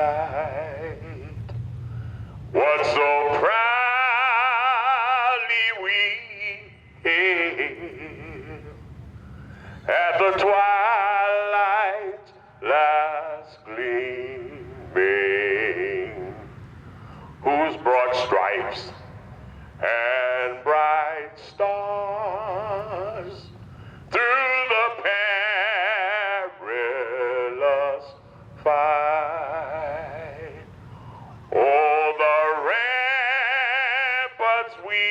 light. What so proudly we hailed at the twilight's last gleaming, whose broad stripes and bright stars through the perilous fight, oh, the ramparts we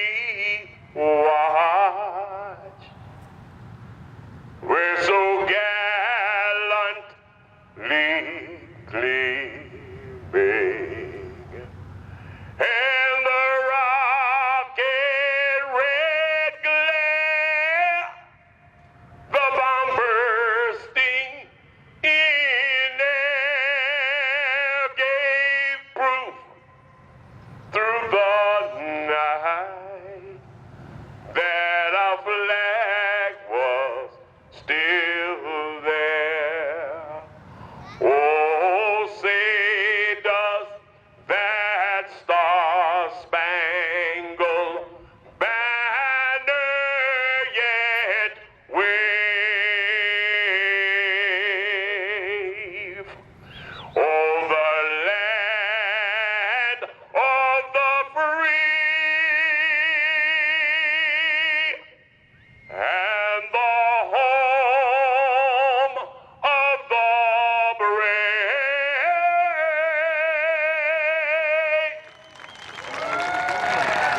watch, we're so gallantly gleaming, and the rocket red glare, the bomb bursting in air gave proof through the night that our flag was still there. Oh, say does that star-spangled banner yet wave? Oh, the land of the free and the home of the brave.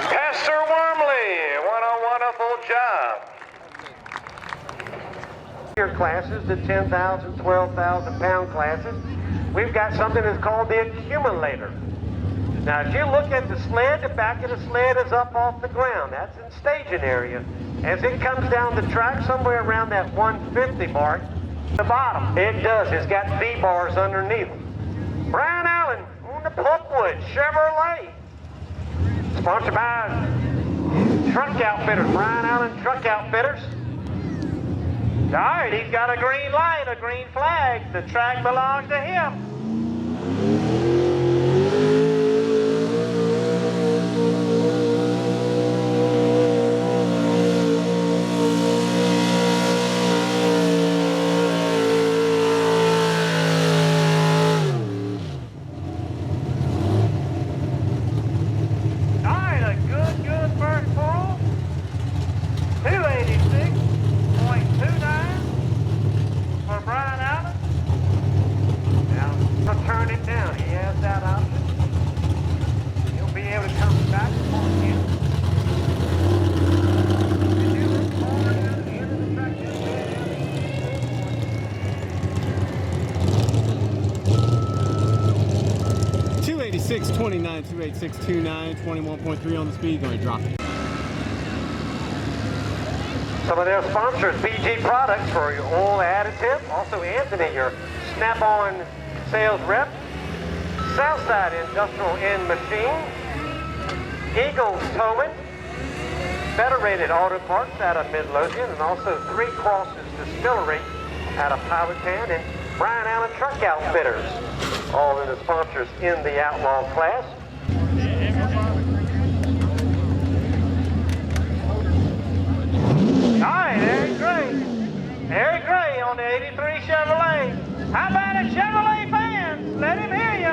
Pastor Wormley, what a wonderful job. Your classes, the 10,000, 12,000 pound classes, we've got something that's called the accumulator. Now, if you look at the sled, the back of the sled is up off the ground. That's in staging area. As it comes down the track, somewhere around that 150 mark, the bottom, it does. It's got V-bars underneath. Brian Allen on the Pulpwood Chevrolet. Sponsored by Truck Outfitters, Brian Allen Truck Outfitters. All right, he's got a green light, a green flag. The track belongs to him. All right, a good first pull. 286.29 for Brian Allen. Now, he'll turn it down. He has that option. He'll be able to come back again. Did you look forward to the end of the track? 286.29, 286.29, 21.3 on the speed. Going to drop it. Some of their sponsors, BG Products for your oil additive. Also Anthony, your Snap-on sales rep. Southside Industrial and Machine. Eagles Towing. Federated Auto Parts out of Midlothian. And also Three Crosses Distillery out of Powhatan. And Brian Allen Truck Outfitters. All of the sponsors in the Outlaw class. All right, Eric Gray. Eric Gray on the 83 Chevrolet. How about it, Chevrolet fans? Let him hear you.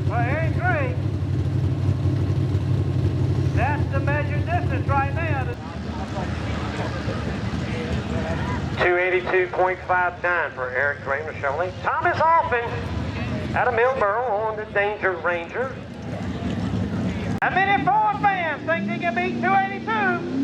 For Eric Gray. That's the measured distance right there. 282.59 for Eric Gray Chevrolet. Thomas Hoffman out of Millboro on the Danger Ranger. How many Ford fans think they can beat 282?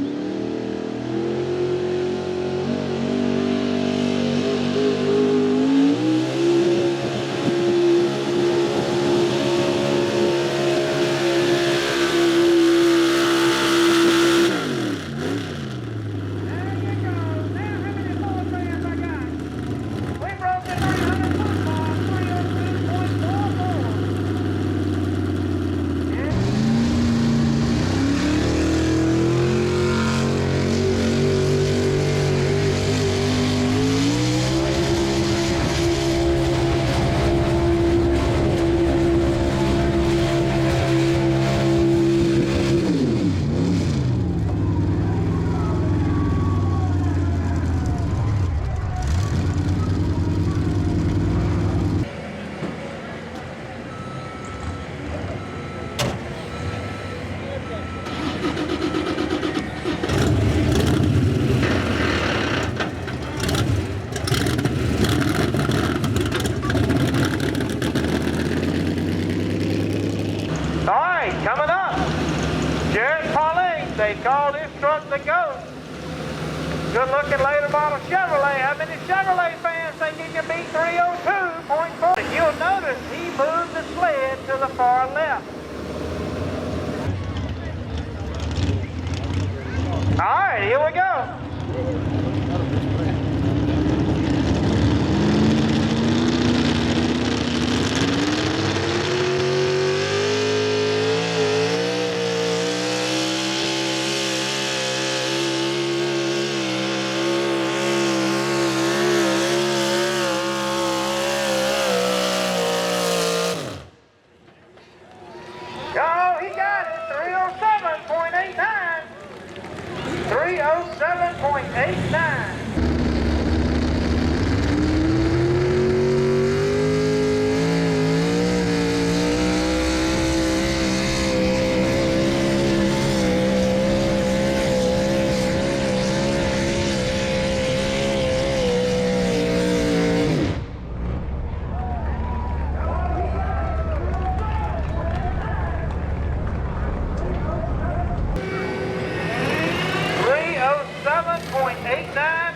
right, coming up. Jared Pauling, they call this truck the Ghost. Good looking later model Chevrolet. How many Chevrolet fans think he can beat 302.4? You'll notice he moved the sled to the far left. All right, here we go. Oh, he got it. 307.89. 307.89.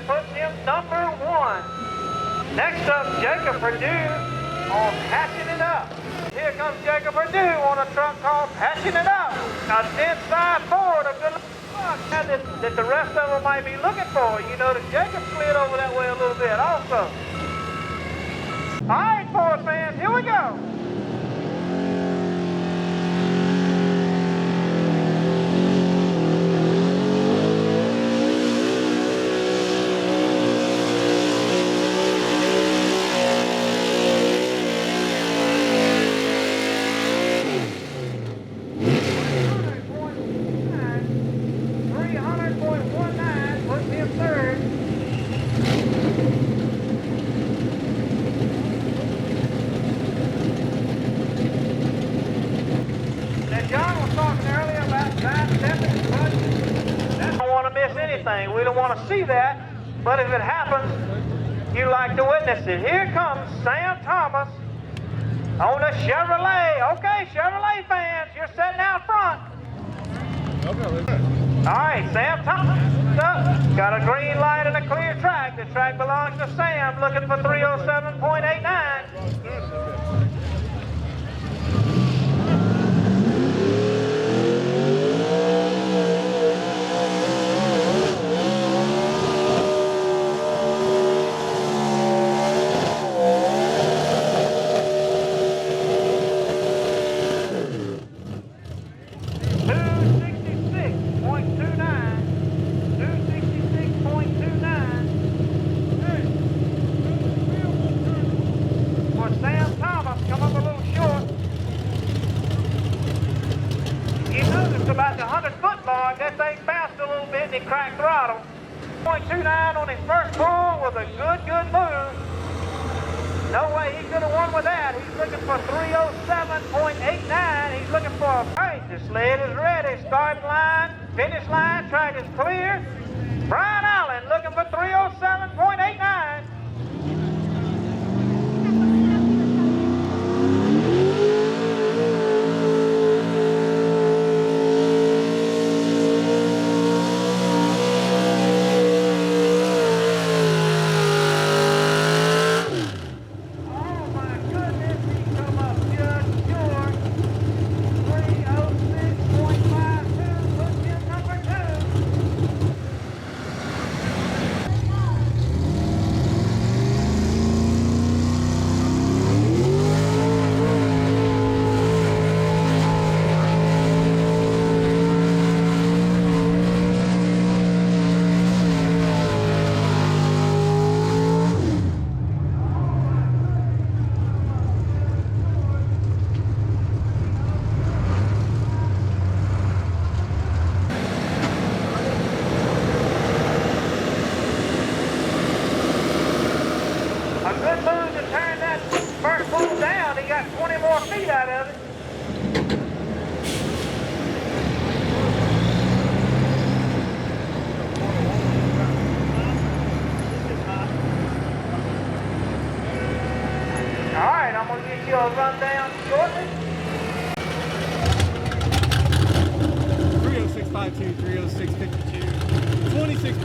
Puts him number one. Next up, Jacob Perdue on Patching It Up. Here comes Jacob Perdue on a truck called Patching It Up. A 10-side Ford, a good truck that the rest of them might be looking for. You know that Jacob slid over that way a little bit also. All right, Ford fans, here we go. We don't want to see that, but if it happens, you like to witness it. Here comes Sam Thomas on the Chevrolet. Okay, Chevrolet fans, you're sitting out front. All right, Sam Thomas got a green light and a clear track. The track belongs to Sam, looking for 307.89. About the 100-foot mark, that thing bounced a little bit and he cracked throttle. 0.29 on his first pull was a good move. No way he could have won with that. He's looking for 307.89. He's looking for a fight. The sled is ready. Starting line, finish line, track is clear. Brian Allen looking for 307.89.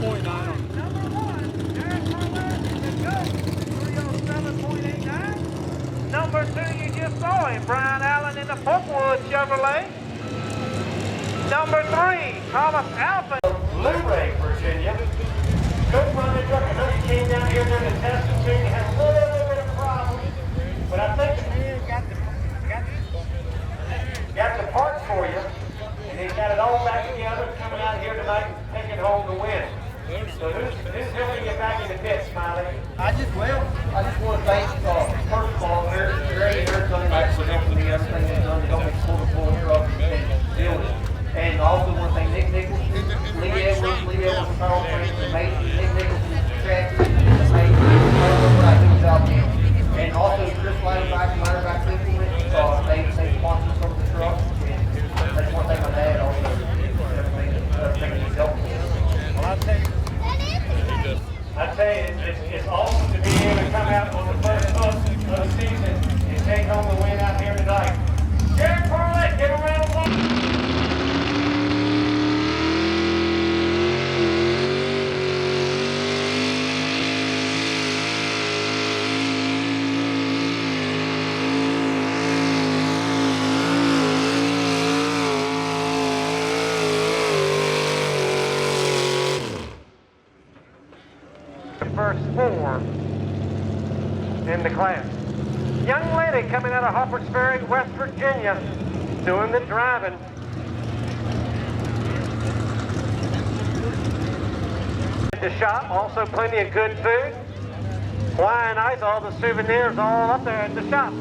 307.9 on the Number 1, Derek Carlin, the GOAT, 307.89. Number 2, you just saw him, Brian Allen in the Porkwood Chevrolet. Number 3, Thomas Alpha, Luray, Virginia. Good running truck. I know you came down here during the testing scene. You had a little bit of problems, but I think the man got the parts for you, and he's got it all back together, coming out here tonight and taking home the win. So who's helping you back in the pit, Smiley? I just want to thank, first of all, Gary Harrison for helping me, everything he's done to help me pull the full truck and deal with it. And also want to thank Nick Nichols, Lee Edwards, Carl Frank, and Nick Nichols, Chad, and what I do without him. And also Chris Lineback Implement, they sponsored some of the trucks, and I just want to thank my dad also for everything he's helped me. Well, I tell you, it's awesome to be able to come out on the first month of the season and take home the win out here tonight. Jared Parlett, give a round of applause. First 4 in the class. Young lady coming out of Harper's Ferry, West Virginia, doing the driving. The shop, also plenty of good food. Hawaiian ice, all the souvenirs all up there at the shop.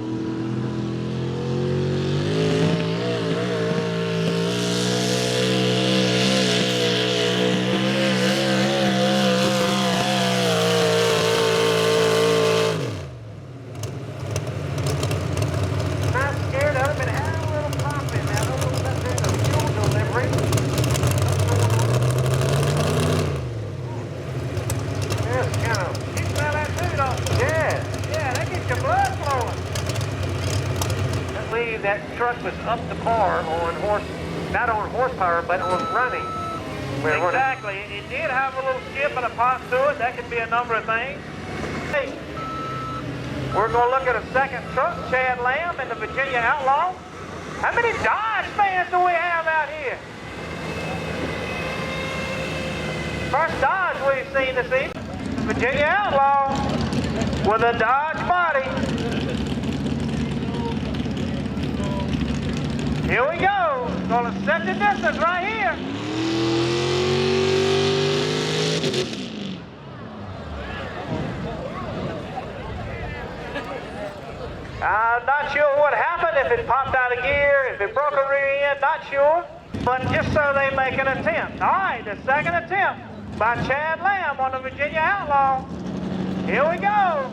That truck was up to par on not on horsepower, but on running. Exactly. It did have a little skip and a pop to it. That could be a number of things. Hey, we're going to look at a second truck, Chad Lamb and the Virginia Outlaw. How many Dodge fans do we have out here? First Dodge we've seen this evening. Virginia Outlaw with a Dodge body. Here we go. Gonna set the distance right here. I'm not sure what happened, if it popped out of gear, if it broke a rear end, not sure. But just so they make an attempt. All right, the second attempt by Chad Lamb on the Virginia Outlaw. Here we go.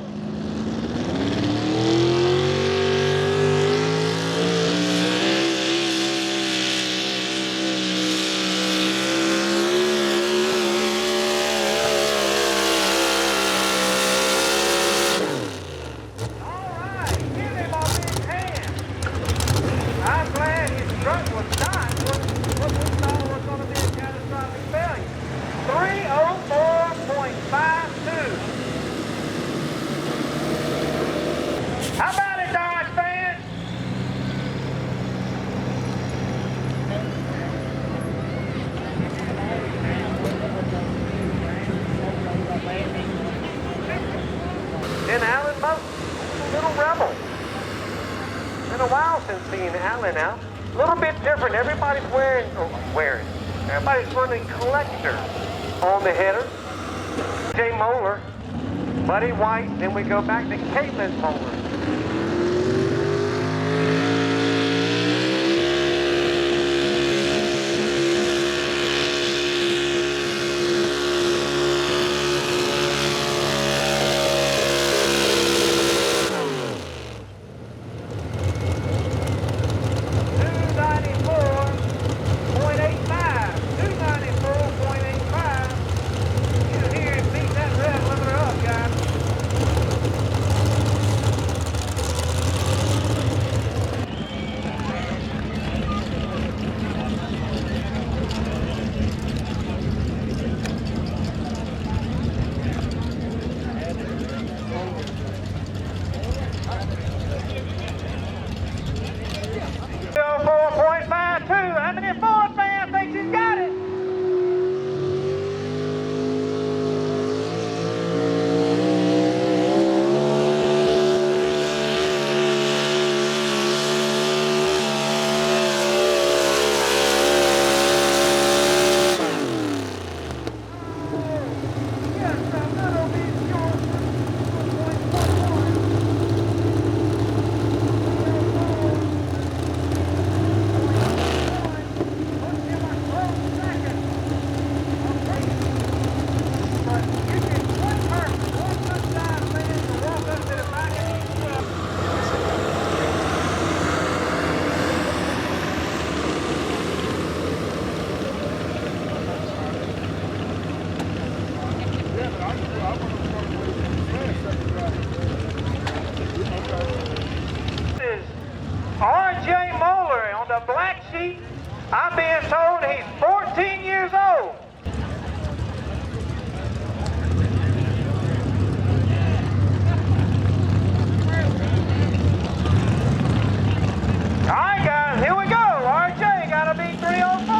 How about it, Dodge fans? Then Alan Moat, little rebel. Been a while since seeing Alan out. A little bit different. Everybody's everybody's running collector on the header. Jay Moeller, Buddy White, then we go back to Caitlin Moeller. sheet. I'm being told he's 14 years old. All right, guys, here we go. RJ got to be 304.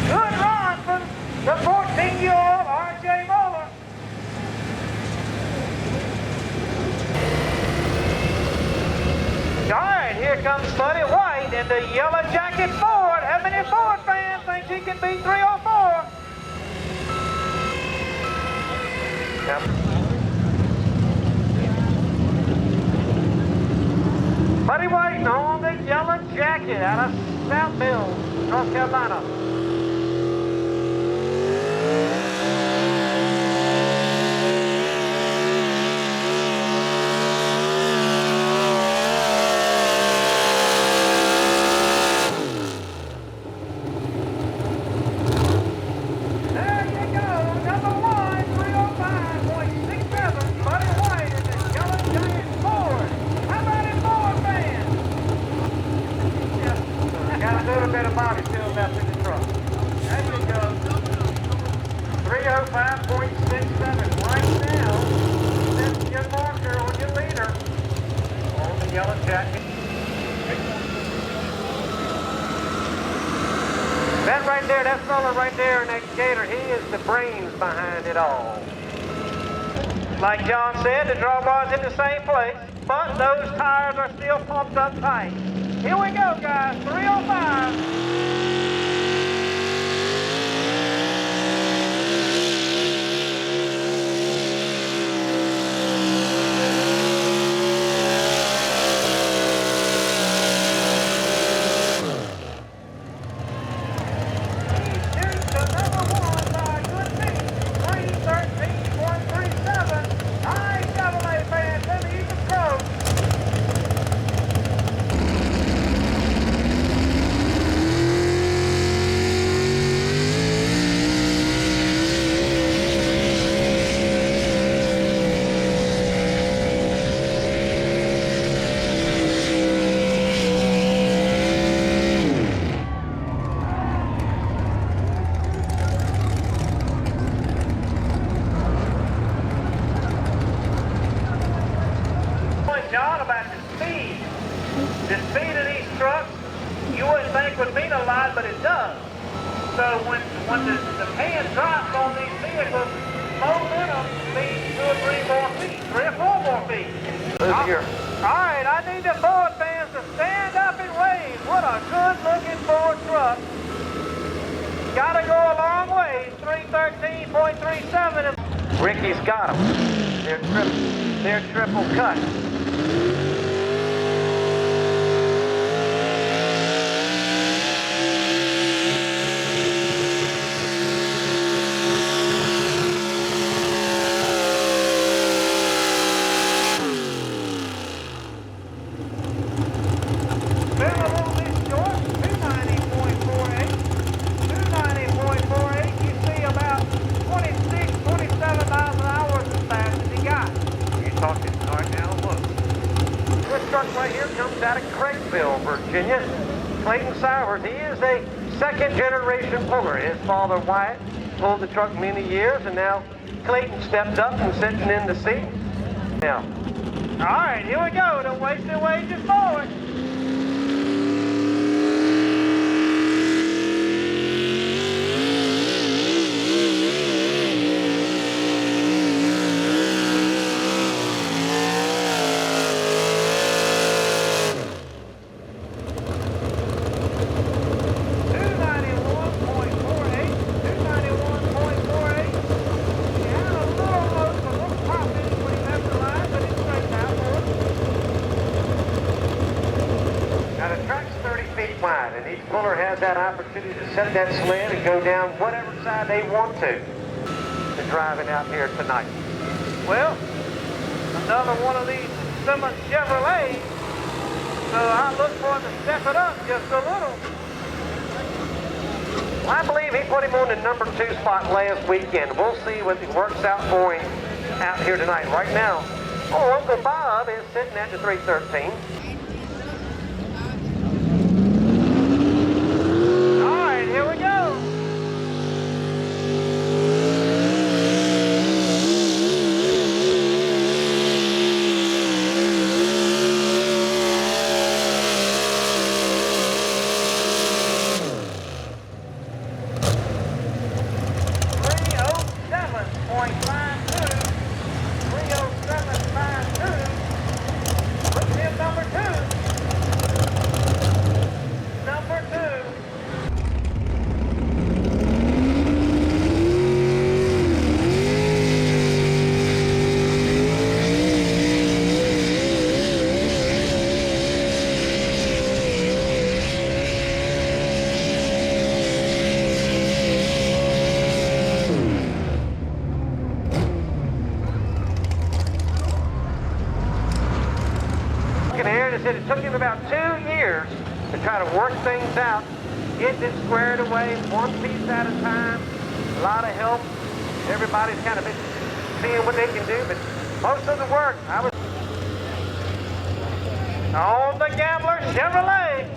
Good run from the 14-year-old RJ Moeller. All right, here comes Buddy White in the yellow jacket Ford. How many Ford fans think he can beat 304? Yep. Buddy White on the yellow jacket out of South Mills, North Carolina. That right there, that fella right there in that gator, he is the brains behind it all. Like John said, the drawbar's in the same place, but those tires are still pumped up tight. Here we go, guys, 305. John, about the speed. The speed of these trucks, you wouldn't think would mean a lot, but it does. So when the pan drops on these vehicles, momentum means 2 or 3 more feet, 3 or 4 more feet. All right, I need the Ford fans to stand up and wave. What a good-looking Ford truck. Gotta go a long way. 313.37. Ricky's got them. They're triple cut. Right here comes out of Craigville, Virginia. Clayton Sowers, he is a second-generation puller. His father, Wyatt, pulled the truck many years, and now Clayton stepped up and sitting in the seat. Now, all right, here we go. Don't waste your wages forward. And each puller has that opportunity to set that sled and go down whatever side they want to driving out here tonight. Well, another one of these Simmons Chevrolets so I look for him to step it up just a little. I believe he put him on the number 2 spot last weekend. We'll see what it works out for him out here tonight. Right now, Uncle Bob is sitting at the 313. All right, here we go. It took him about 2 years to try to work things out, get it squared away, one piece at a time. A lot of help. Everybody's kind of been seeing what they can do, but most of the work, I was on the Gambler Chevrolet.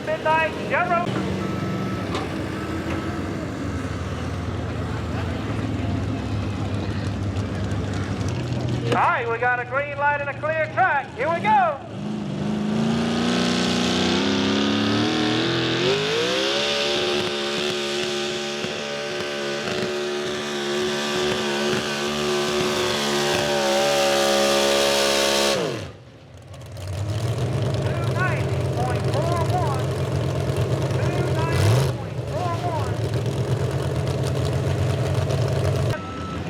Midnight General. All right, we got a green light and a clear track. Here we go.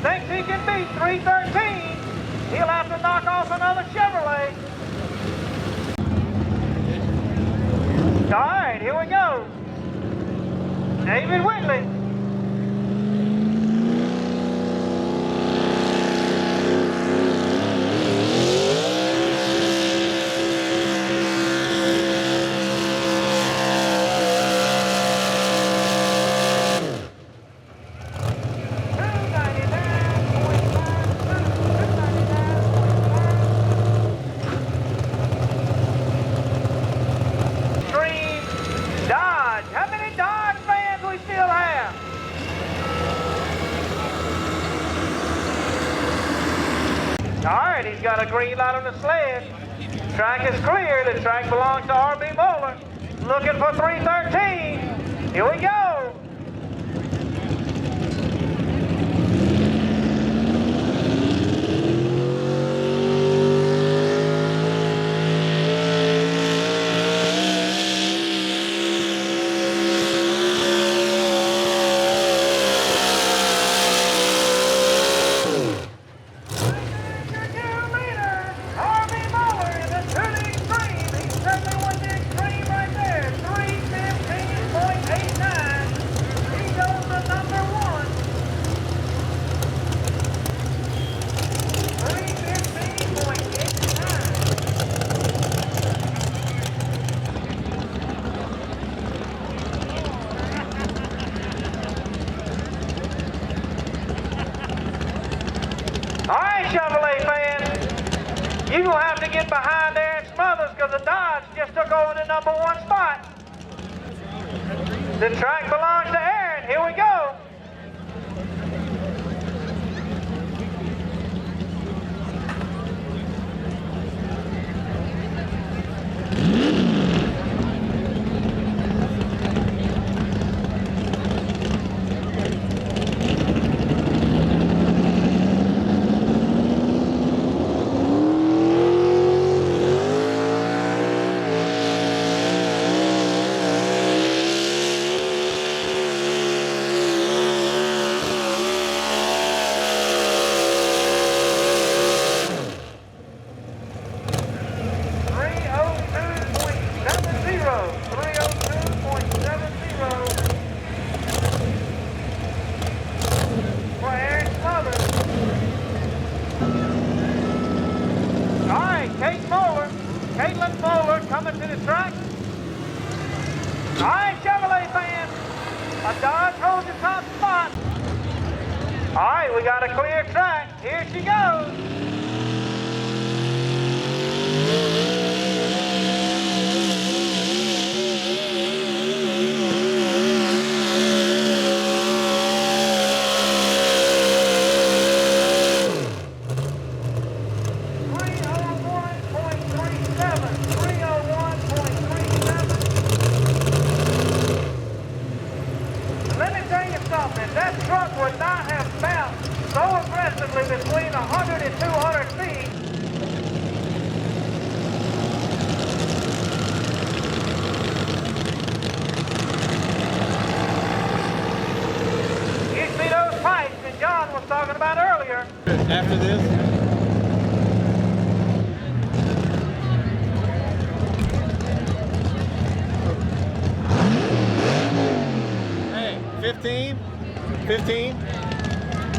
Thinks he can beat 313. He'll have to knock off another Chevrolet. All right, here we go. David Whitley. Alright, he's got a green light on the sled. Track is clear. The track belongs to R.B. Bowler. Looking for 313. Here we go. All right, Chevrolet fans, you're going to have to get behind there and Smothers because the Dodge just took over the #1 spot. The track belongs to Aaron. Here we go. Coming to the track. All right, Chevrolet fans, a Dodge holds the top spot. All right, we got a clear track. Here she goes. That truck would not have bounced so aggressively between 100 and 200 feet. You see those pipes that John was talking about earlier. After this? Hey, 15? 15,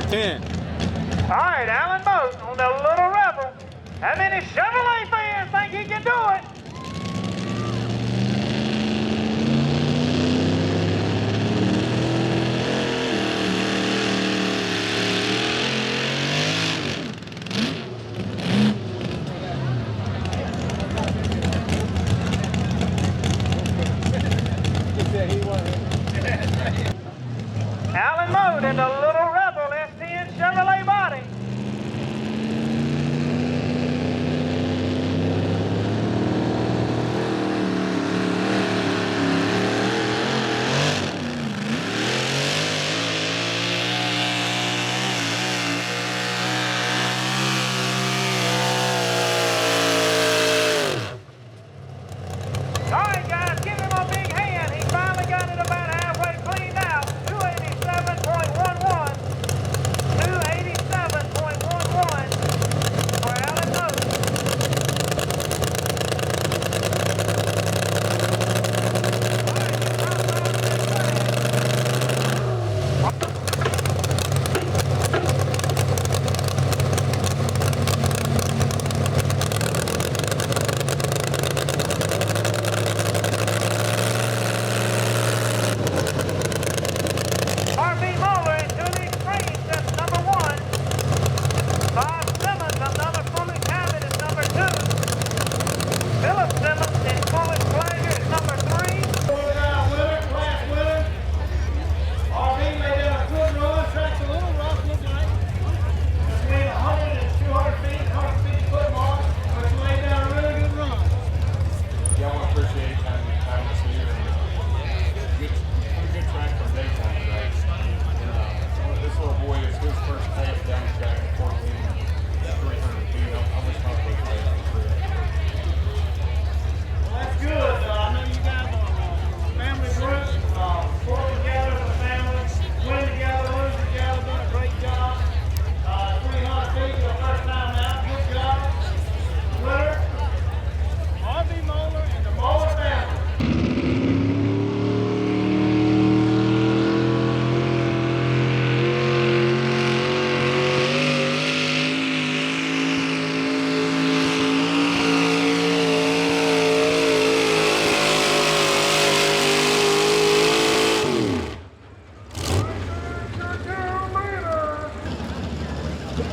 10. All right, Alan Moat on the Little Rebel. How many Chevrolet fans think he can do it? Alan Moat in the Little Rebel S10 Chevrolet body.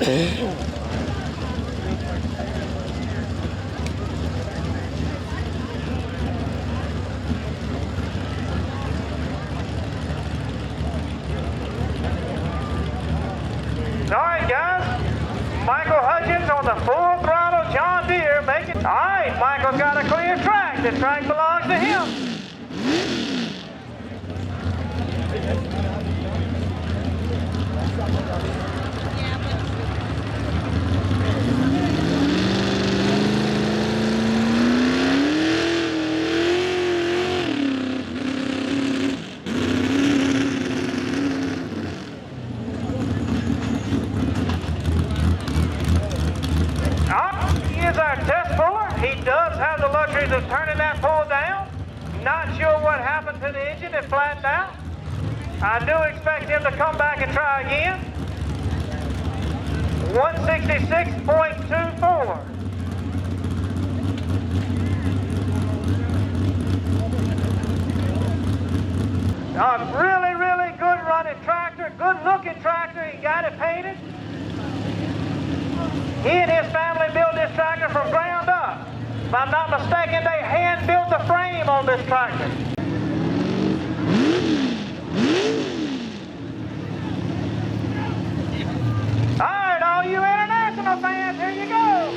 Alright guys, Michael Hutchins on the full throttle John Deere making. Alright, Michael's got a clear track. The track belongs to him. He does have the luxuries of turning that pull down. Not sure what happened to the engine. It flattened out. I do expect him to come back and try again. 166.24. Really, really good running tractor. Good looking tractor. He got it painted. He and his family built this tractor from ground up. If I'm not mistaken, they hand-built the frame on this tractor. All right, all you international fans, here you go.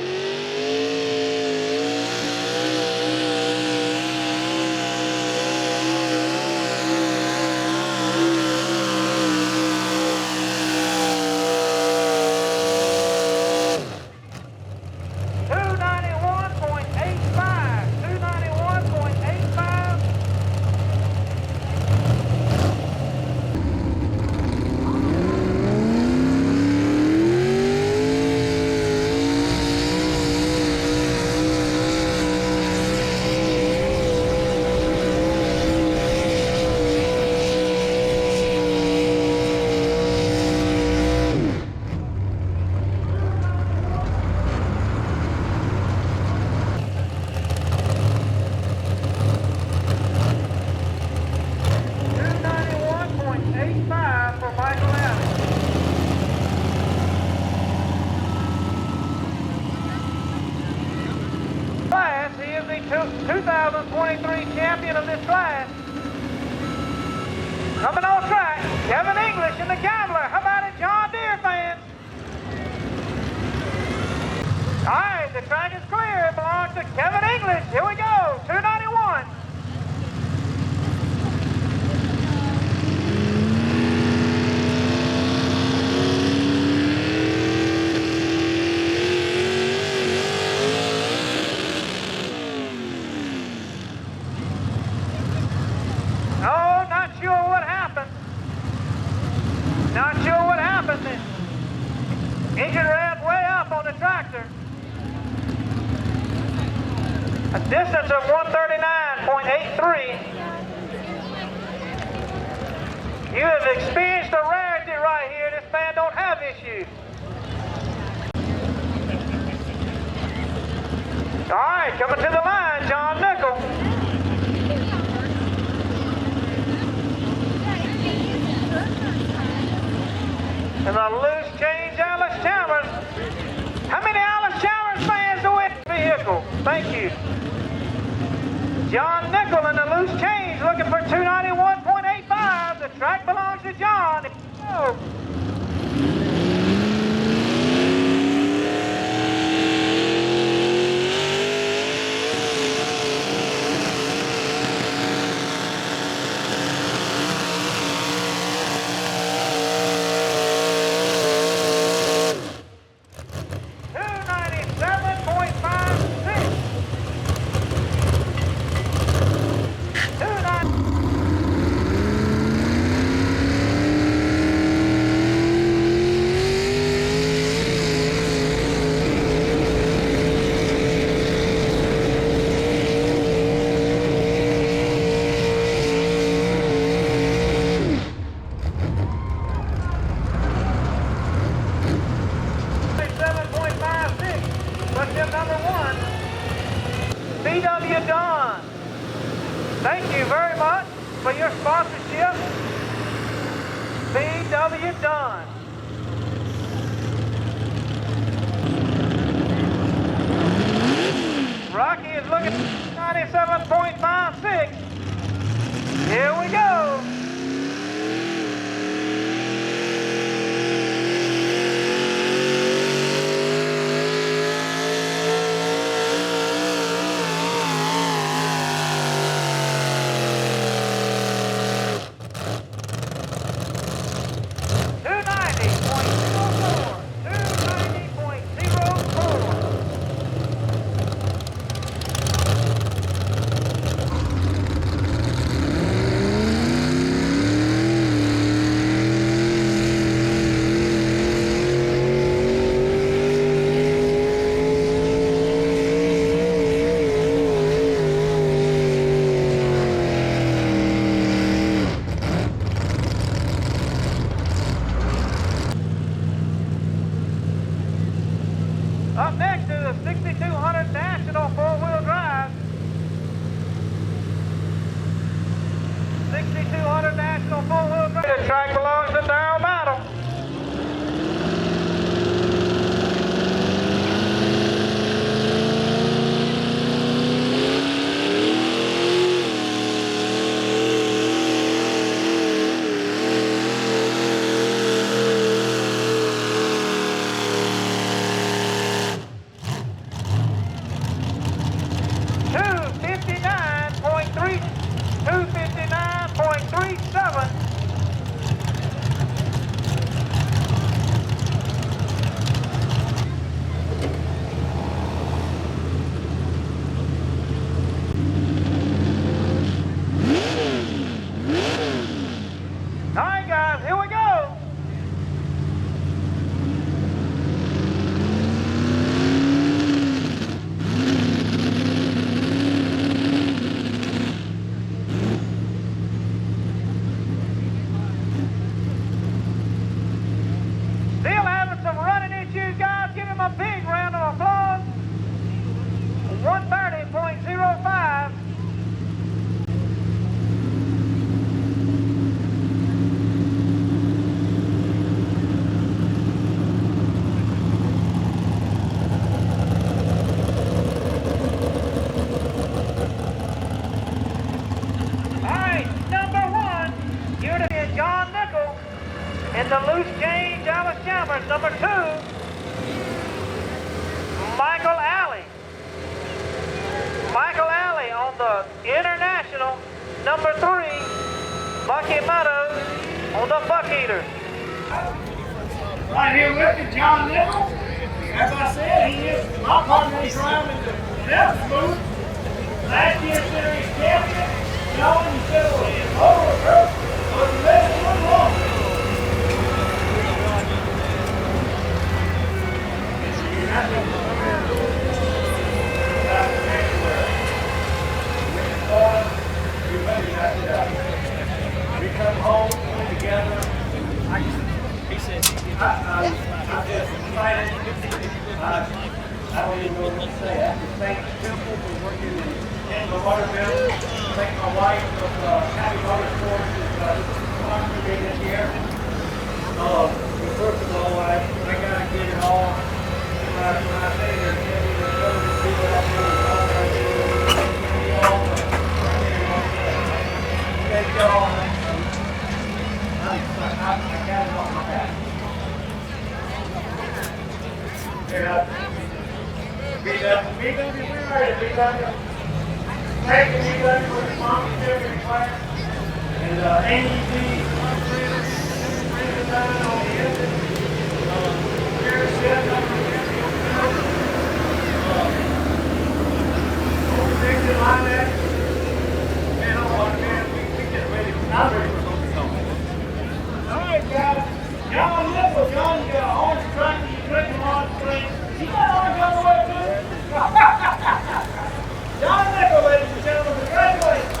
He is the 2023 champion of this class. Coming on track, Kevin English in the Gambler. How about it, John Deere fans? All right, the track is clear. It belongs to Kevin English. Here we go, 291. Not sure what happened. The engine revved way up on the tractor. A distance of 139.83. You have experienced a rarity right here. This man don't have issues. All right, coming to the line, John Nickel. And the loose change, Alice Chalmers. How many Alice Chalmers fans do we have in the vehicle? Thank you. John Nickel in the loose change, looking for 291.85. The track belongs to John. Oh. Thank you very much for your sponsorship. BW Dunn. Up next is the 6200 National four-wheel drive. 6200 National four-wheel drive. This track belongs to Darrell Battle. In the loose change, Alice Chalmers, number 2, Michael Alley. Michael Alley on the International, number 3, Bucky Meadows on the Buck Eaters. Right here with you, John Nichols. As I said, he is my partner in crime in the Death Booth. Last year's series champion. John, you said it was over, bro. But the best one long. We come home together. He said, I'm just excited. I don't even know what to say. I just thank Temple for working in the water bill. Thank my wife of Happy Motorsports for sponsoring me this year. First of all, I gotta get it all. When I say there's people out there, thank y'all. I got it on my back. We're ready. Thank you, for the sponsorship and class. And AED, on the end. Alright guys, John Nichols, John, you got a orange tractor, you drink them on the screen. You got orange on the way too? John Nichols, ladies and gentlemen, congratulations.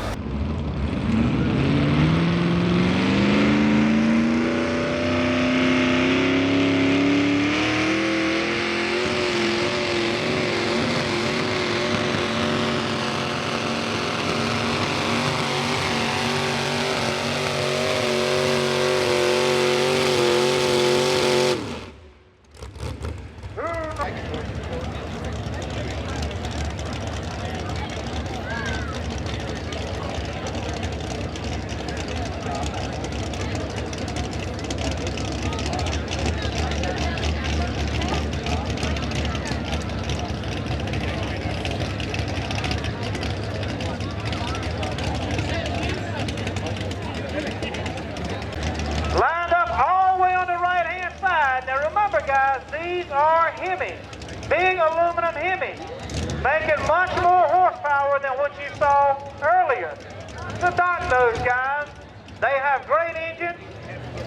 These are Hemis, big aluminum Hemis, making much more horsepower than what you saw earlier. So Doc knows, guys, they have great engines.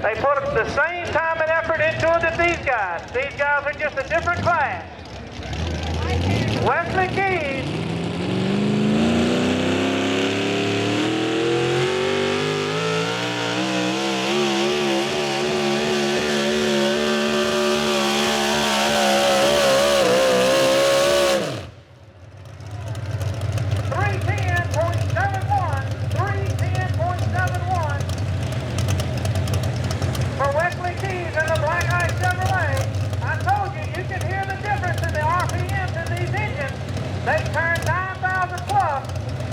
They put the same time and effort into it that these guys. These guys are just a different class. Wesley Keys.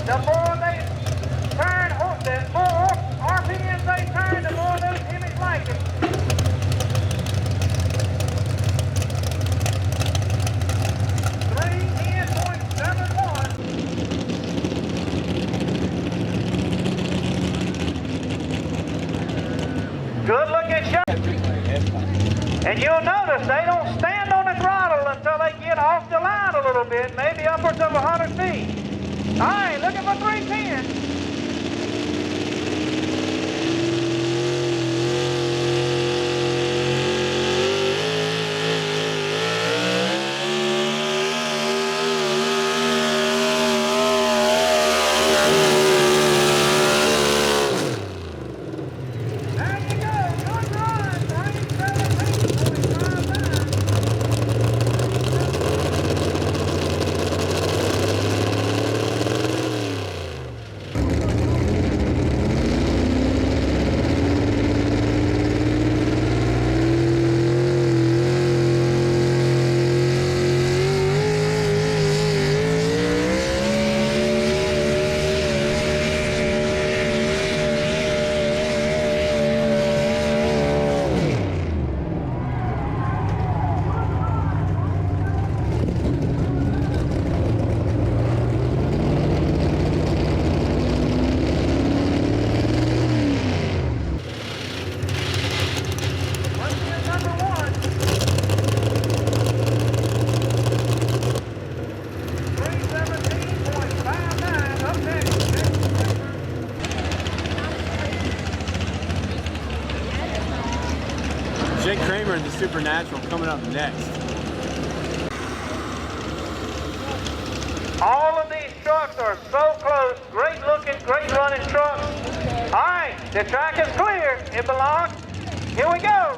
the more they turn, the more RPMs they turn, the more those Hemis like it. Good looking shot. And you'll notice they don't stand on the throttle until they get off the line a little bit, maybe upwards of 100 feet. All right, looking for 310. Kramer and the Supernatural coming up next. All of these trucks are so close. Great looking, great running trucks. All right, the track is clear. It belongs. Here we go.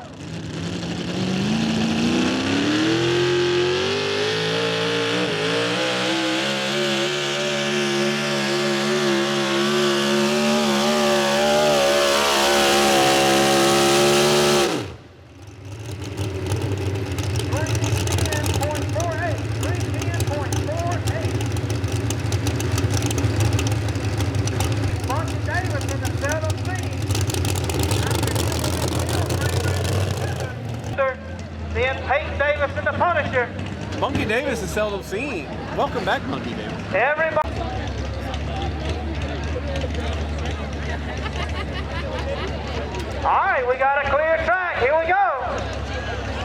Monkey Davis is seldom seen. Welcome back, Monkey Davis. Everybody. All right, we got a clear track. Here we go.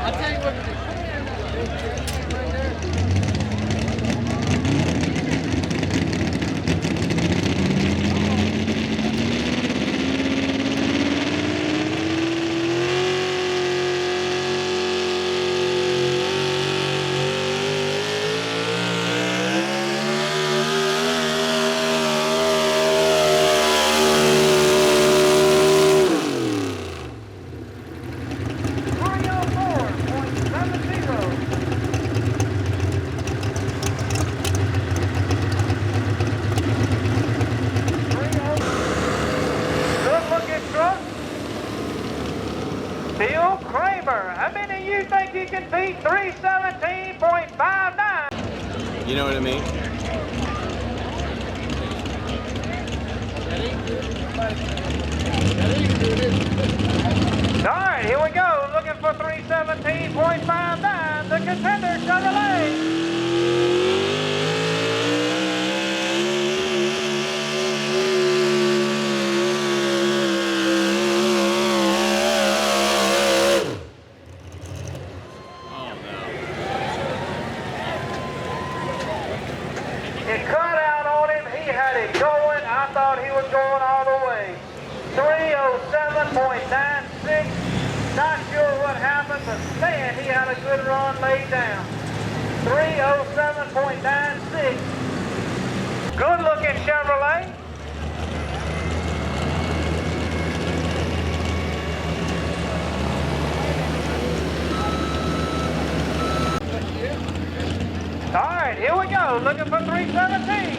I'll tell you what to do. How many of you think you can beat 317.59? You know what I mean? All right, here we go. Looking for 317.59, the Contender Chevrolet. It cut out on him. He had it going. I thought he was going all the way. 307.96. Not sure what happened, but man, he had a good run laid down. 307.96. Good looking Chevrolet. All right, here we go. Looking for 317.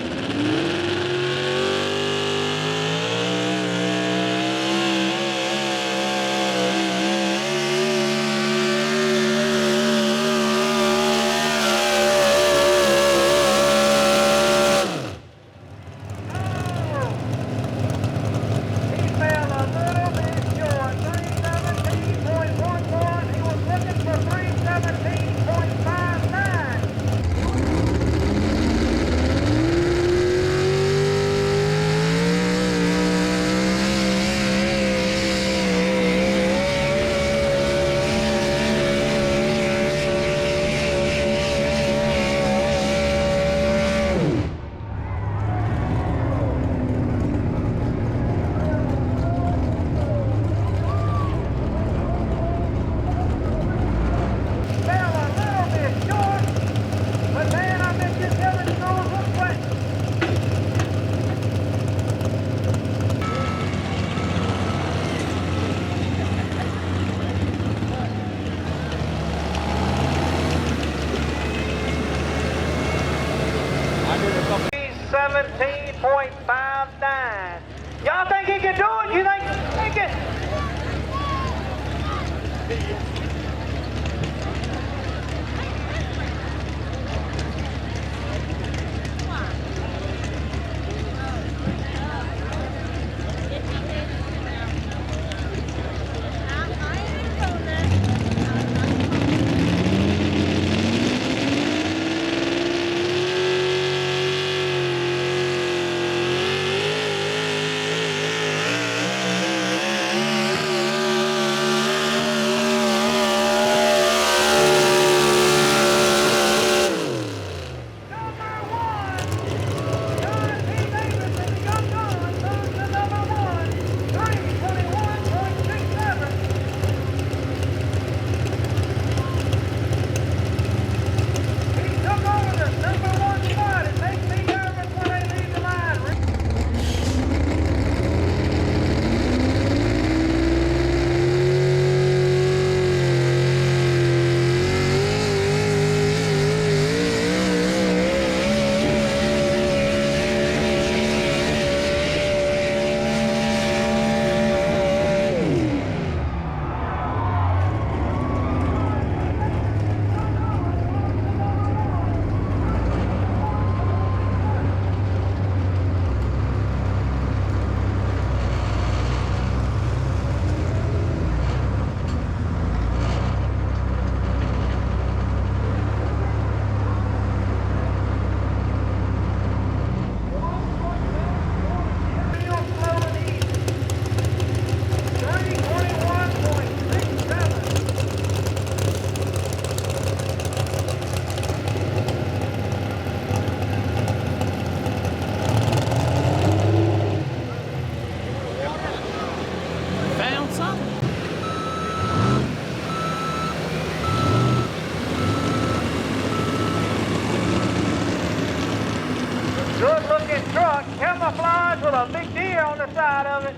a big deer on the side of it.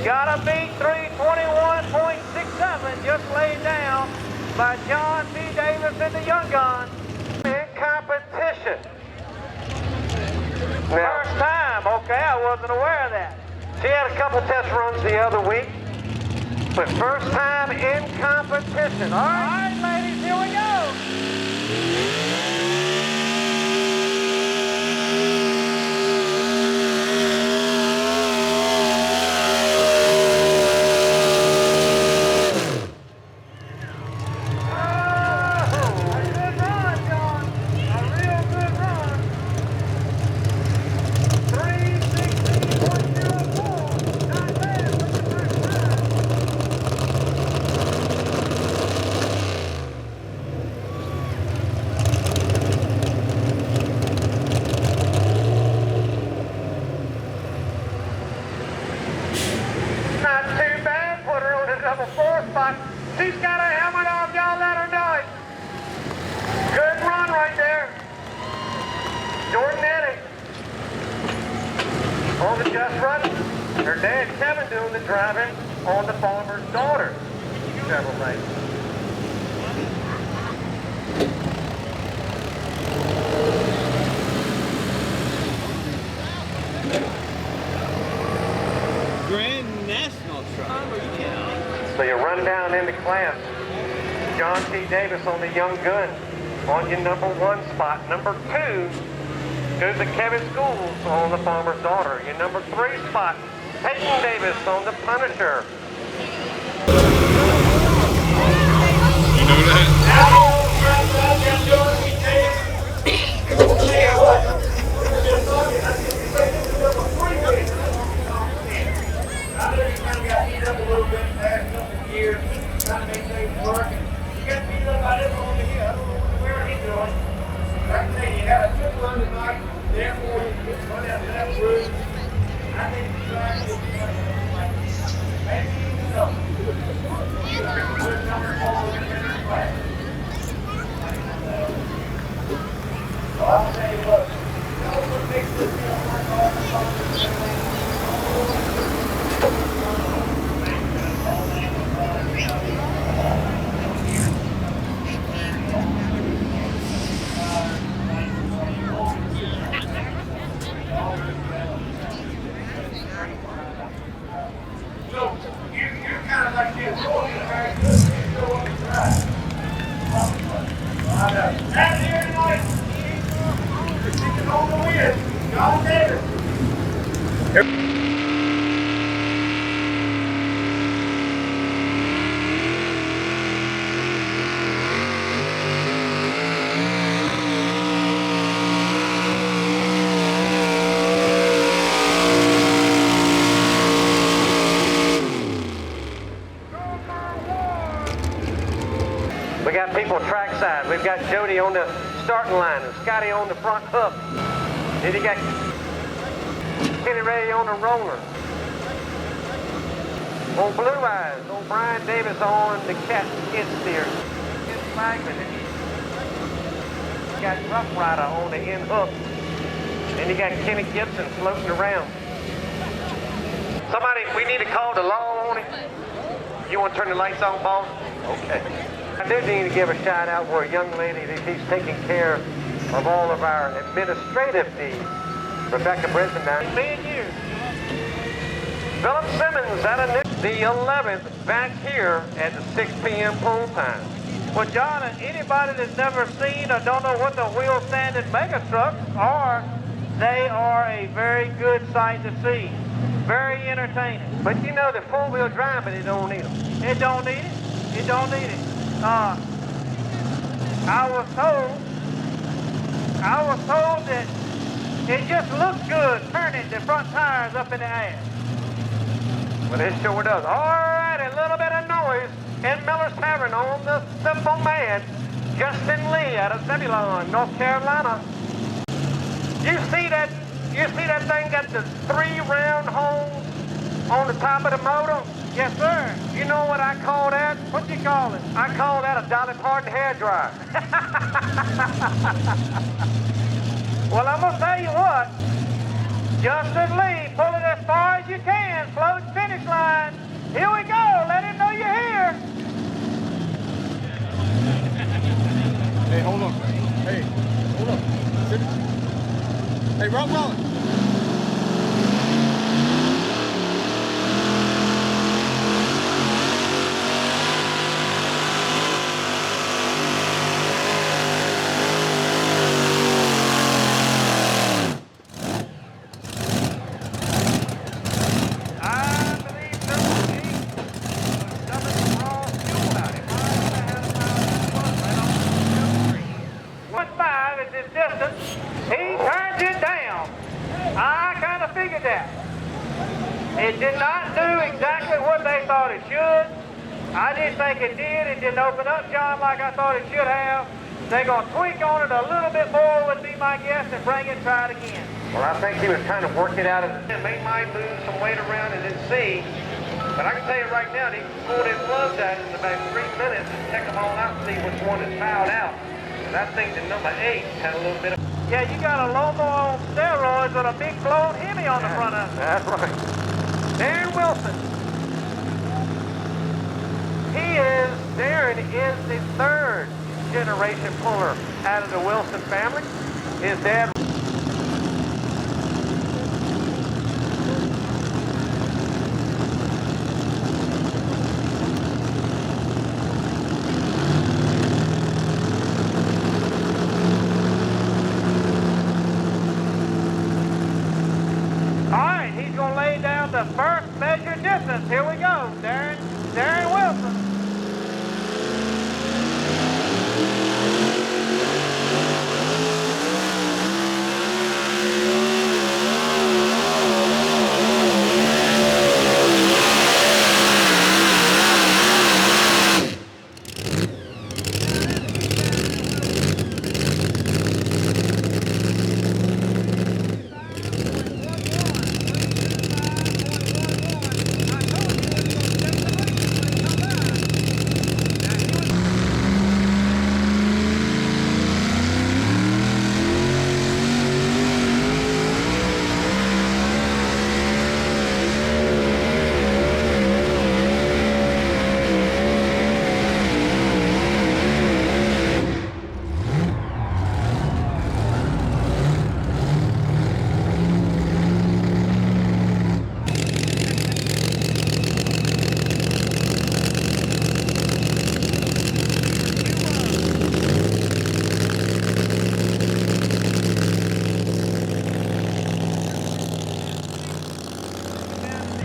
Got a big 321.67 just laid down by John T. Davis in the Young Gun. In competition. First time, okay, I wasn't aware of that. She had a couple test runs the other week, but first time in competition. All right, ladies, here we go. She's got a helmet on, y'all let her know it. Good run right there. Jordan Eddie. On the just running. Her dad Kevin doing the driving on the farmer's daughter. Chevrolet. Grand National truck. So you run down into class. John T. Davis on the Young Gun on your number 1 spot. Number 2 goes to Kevin Schools on the Farmer's Daughter. Your number 3 spot, Peyton Davis on the Punisher. You know that? Years, trying to make things work. You got to beat up by this one over here. I don't know where he's going. Like I say, you got a good run tonight. Therefore, you can run out to that room. I think you're trying to maybe you know. Good number 4 in the class. So I'll tell you what. That was what makes this work all the time. We got people trackside. We've got Jody on the starting line and Scotty on the front hook. Then you got Kenny Ray on the roller. On Blue Eyes, old Brian Davis on the cat skid steer. You got Rough Rider on the end hook. And you got Kenny Gibson floating around. Somebody, we need to call the law on it. You want to turn the lights on, boss? Okay. I do need to give a shout out for a young lady that she's taking care of all of our administrative needs. Rebecca Brinson down. Me and you. Philip Simmons out of the 11th back here at the 6 p.m. pool time. Well, John, anybody that's never seen or don't know what the wheel-standing mega trucks are, they are a very good sight to see. Very entertaining. But you know, the four-wheel drive, but it don't need them. It don't need it. It don't need it. I was told that it just looks good turning the front tires up in the air. Well, it sure does. All right, a little bit of noise in Miller's Tavern on the Simple Man, Justin Lee out of Zebulon, North Carolina. You see that thing got the 3 round holes on the top of the motor? Yes, sir. You know what I call that? What do you call it? I call that a Dolly Parton hairdryer. Well, I'm going to tell you what. Justin Lee, pull it as far as you can. Float finish line. Here we go. Let him know you're here. Hey, hold on. Hey, hold on. Sit. Hey, roll. It did not do exactly what they thought it should. I didn't think it did. It didn't open up, John, like I thought it should have. They're going to tweak on it a little bit more, would be my guess, and bring it and try it again. Well, I think he was trying to work it out and they might move some weight around and then see. But I can tell you right now, they pulled in plugs out in about 3 minutes and check them all out and see which one is fouled out. And I think the number 8 had a little bit of... Yeah, you got a lawnmower on steroids with a big blown Hemi on the front of it. That's right. Darren Wilson. Darren is the 3rd generation puller out of the Wilson family. His dad. All right, he's going to lay down the first measured distance. Here we go, Darren Wilson.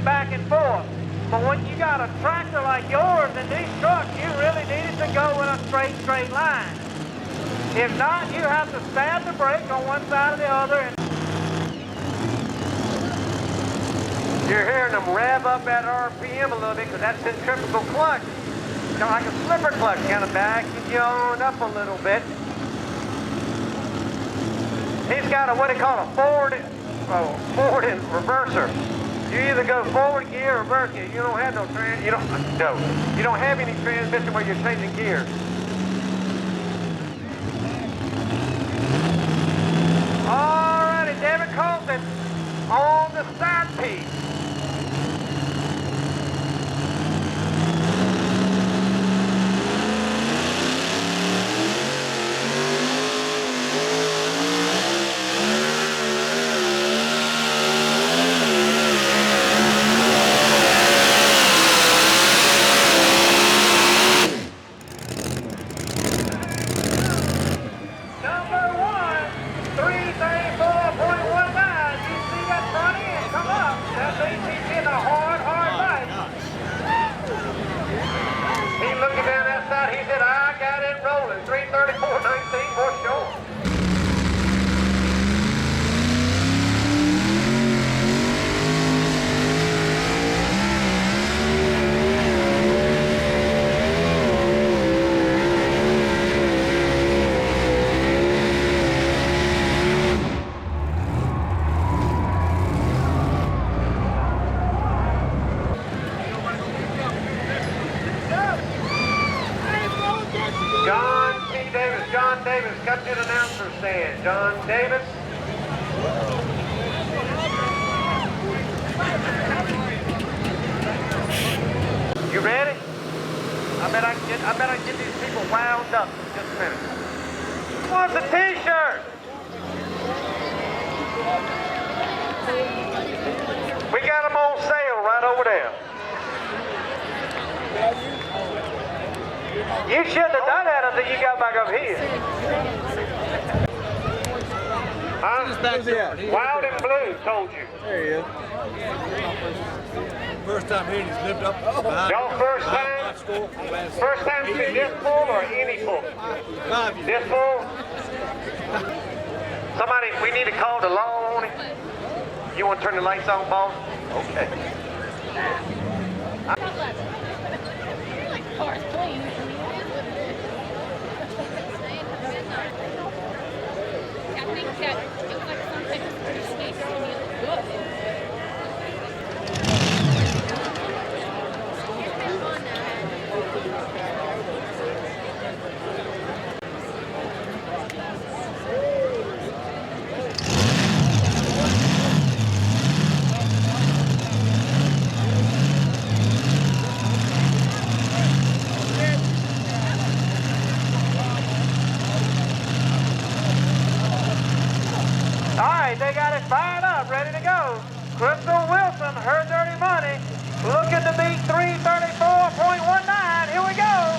Back and forth. But when you got a tractor like yours in these trucks, you really need it to go in a straight line. If not, you have to stab the brake on one side or the other. And you're hearing them rev up at RPM a little bit because that's centrifugal clutch. Kind of like a slipper clutch, kind of backing you on up a little bit. He's got a, what they call a forward and reverser. You either go forward gear or reverse gear. You don't have you don't have any transmission where you're changing gears. Alrighty, David Colton on the side piece. That's Davis, come to the announcer stand. John Davis. You ready? I bet I can get these people wound up in just a minute. Who wants a t-shirt? We got them on sale right over there. You shouldn't have done that until you got back up here. Huh? Wild and Blue told you. There he is. First time here, he's lived up. Y'all first time? First time to this pool or any pool? This pool? Somebody, we need to call the law on it. You want to turn the lights on, boss? Okay. They got it fired up, ready to go. Crystal Wilson, her dirty money, looking to beat 334.19. Here we go.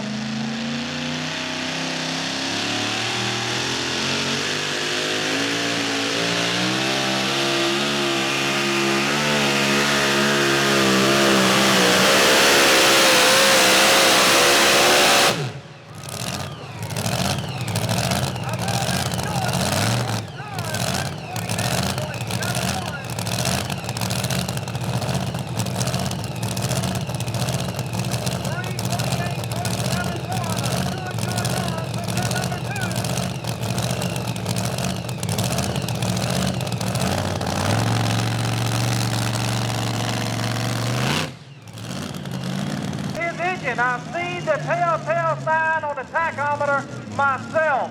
I've seen the telltale sign on the tachometer myself.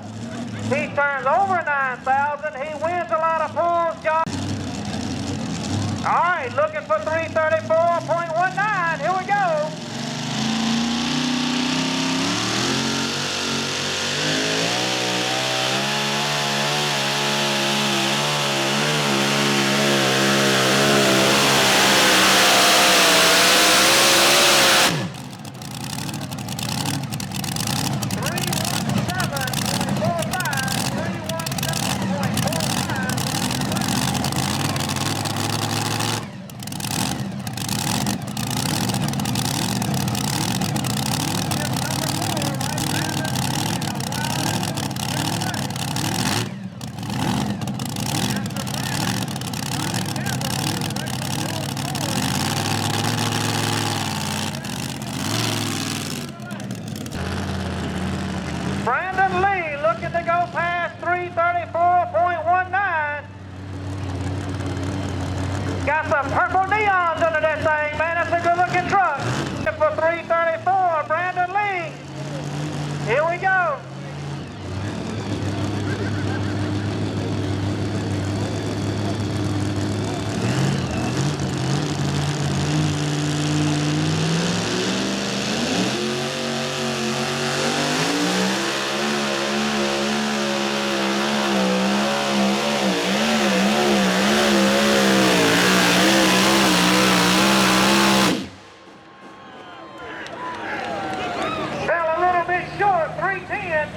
He turns over 9,000. He wins a lot of pulls, John. All right, looking for 334.19. Here we go. Brandon Lee looking to go past 334.19. Got some purple neons under that thing, man. That's a good looking truck. For 334, Brandon Lee. Here we go. Short, 310.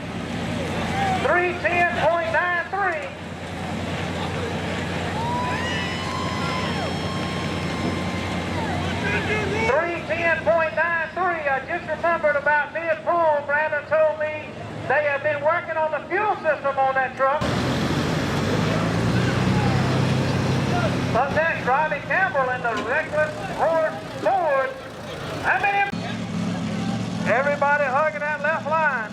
310.93. I just remembered about mid-pull, Brandon told me they have been working on the fuel system on that truck. Up next, Robbie Campbell in the Reckless Horse Ford. How many? Everybody hugging that left line.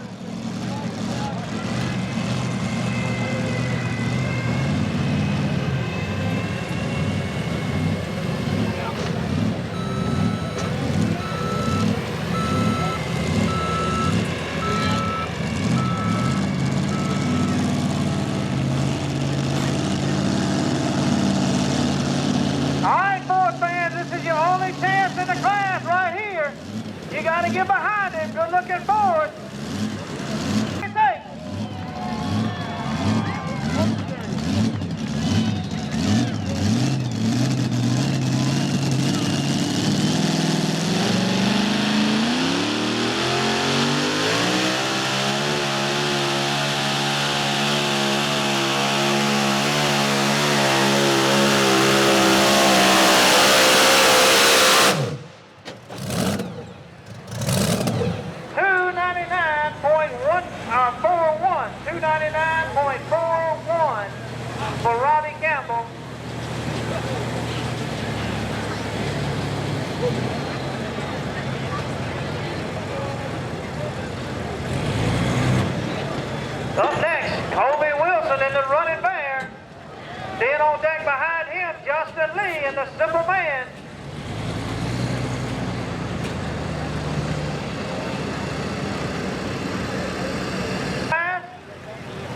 trying to get behind him. Good looking forward. What do you think? $299.41 for Robbie Campbell. Up next, Colby Wilson in the Running Bear. Then on deck behind him, Justin Lee in the Simple Man.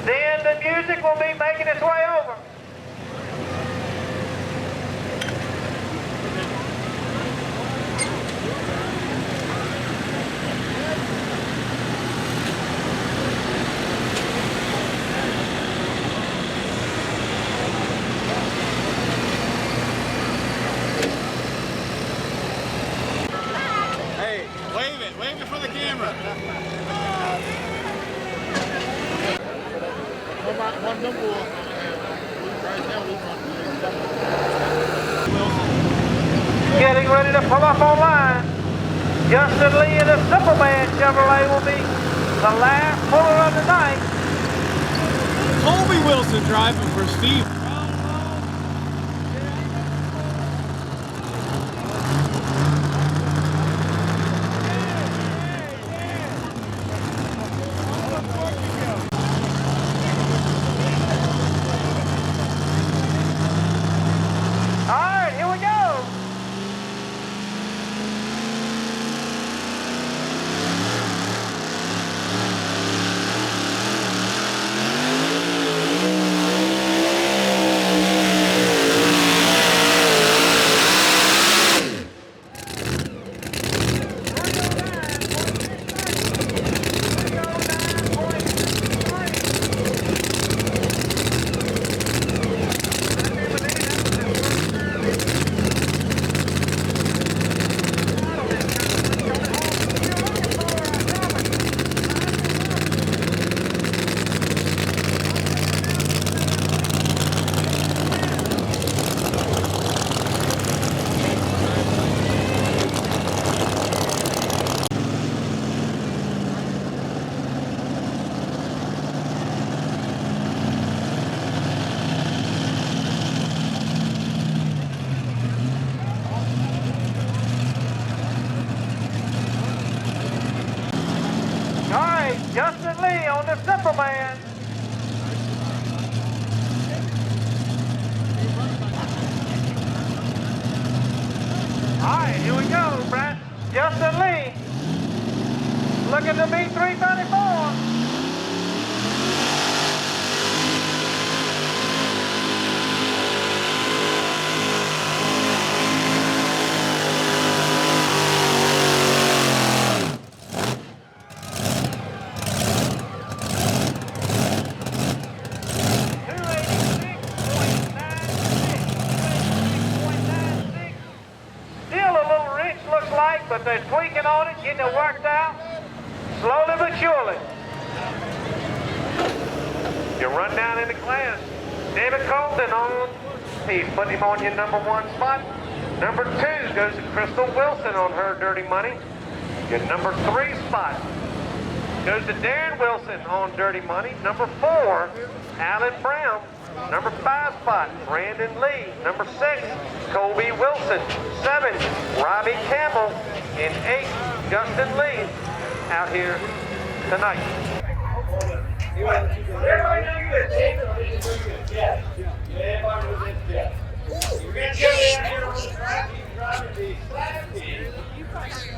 Then the music will be making its way over. Hey, wave it for the camera. Getting ready to pull up on line. Justin Lee in the Simple Man Chevrolet will be the last puller of the night. Colby Wilson driving for Steve. Justin Lee on the Simple Man. All right, here we go, Brett. Justin Lee looking to beat 334. But they're tweaking on it, getting it worked out, slowly but surely. You run down in the class. David Colton on. He's putting him on your number 1 spot. Number 2 goes to Crystal Wilson on her Dirty Money. Your number 3 spot goes to Darren Wilson on Dirty Money. Number 4, Alan Brown. Number 5 spot, Brandon Lee. Number 6, Colby Wilson. 7, Robbie Campbell. And 8, Justin Lee out here tonight. Everybody know you're good. Yeah. Everybody knows it's good. We're going to go in here on the track. He's driving the flat pin.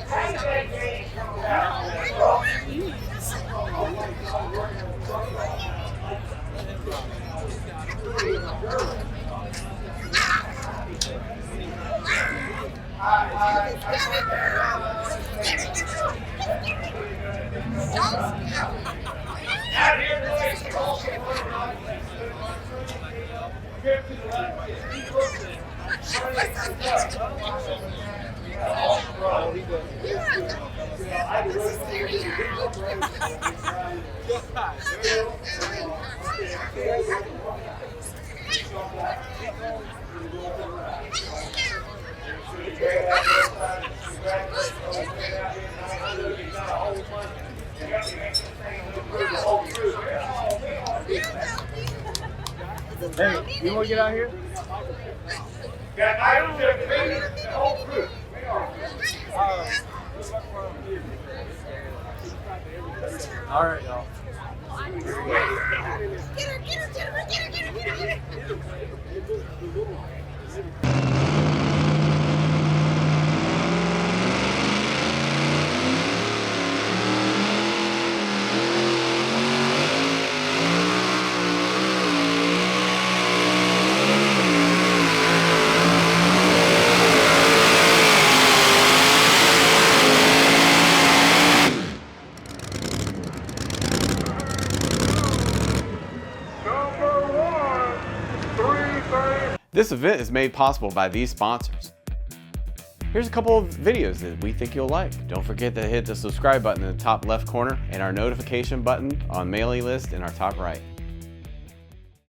Hang that game coming out. Hey, you want to get out here? Got items that are big, the whole crew. All right, y'all. This event is made possible by these sponsors. Here's a couple of videos that we think you'll like. Don't forget to hit the subscribe button in the top left corner and our notification button on mailing list in our top right.